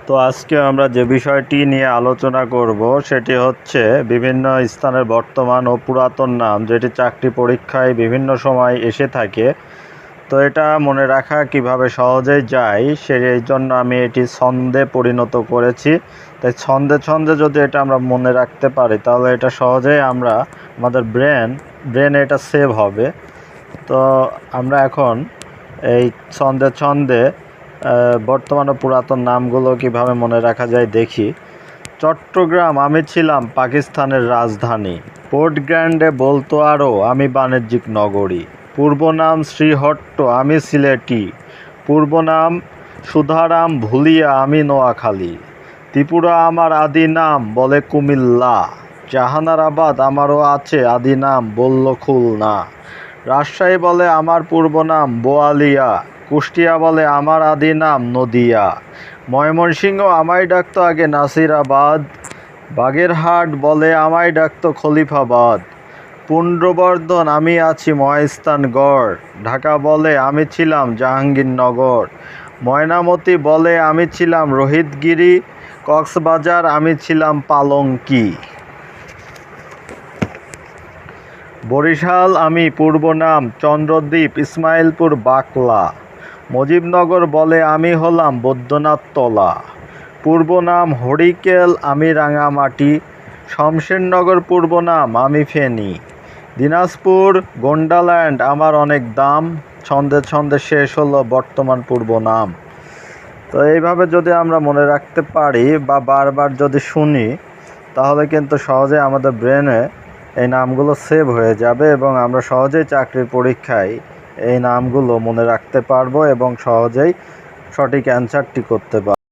তো আজকে আমরা যে বিষয়টি নিয়ে আলোচনা করব সেটি হচ্ছে বিভিন্ন স্থানের বর্তমান ও পুরাতন নাম, যেটি চাকরি পরীক্ষায় বিভিন্ন সময় এসে থাকে। তো এটা মনে রাখা কিভাবে সহজেই যায় সেই জন্য আমি এটি ছন্দে পরিণত করেছি। তাই ছন্দে ছন্দে যদি এটা আমরা মনে রাখতে পারি তাহলে এটা সহজেই আমাদের ব্রেনে এটা সেভ হবে। তো আমরা এখন এই ছন্দে ছন্দে বর্তমান ও পুরাতন নামগুলো কিভাবে মনে রাখা যায় দেখি। চট্টগ্রাম, আমি ছিলাম পাকিস্তানের রাজধানী। পোর্ট গ্র্যান্ডে বলতো আরও, আমি বাণিজ্যিক নগরী। পূর্ব নাম শ্রীহট্ট, আমি সিলেটি। পূর্ব নাম সুধারাম, ভুলিয়া আমি নোয়াখালী। ত্রিপুরা আমার আদি নাম, বলে কুমিল্লা। জাহানারাবাদ আমারও আছে আদি নাম, বলল খুলনা। রাজশাহী বলে আমার পূর্ব নাম বোয়ালিয়া। কুষ্টিয়া বলে আমার আদি নাম নদিয়া। ময়মনসিংহ আমায় ডাকতো আগে নাসিরাবাদ। বাগেরহাট বলে আমায় ডাকতো খলিফাবাদ। পুন্ড্রবর্ধন, আমি আছি মহেস্থানগড়। ঢাকা বলে আমি ছিলাম জাহাঙ্গীরনগর। ময়নামতি বলে আমি ছিলাম রোহিতগিরি। কক্সবাজার আমি ছিলাম পালঙ্কি। বরিশাল আমি পূর্ব নাম চন্দ্রদ্বীপ, ইসমাইলপুর বাকলা। মুজিবনগর বলে আমি হলাম বৈদ্যনাথতলা। পূর্ব নাম হরিকেল, আমি রাঙামাটি। শমশেরনগর পূর্ব নাম, আমি ফেনী। দিনাজপুর গোন্ডাল্যান্ড, আমার অনেক দাম। ছন্দে ছন্দে শেষ হলো বর্তমান পূর্ব নাম। তো এইভাবে যদি আমরা মনে রাখতে পারি বা বারবার যদি শুনি তাহলে কিন্তু সহজে আমাদের ব্রেনে এই নামগুলো সেভ হয়ে যাবে এবং আমরা সহজেই চাকরির পরীক্ষায় এই নামগুলো মনে রাখতে পারবো এবং সহজেই সঠিক অ্যান্সারটি করতে পারবো।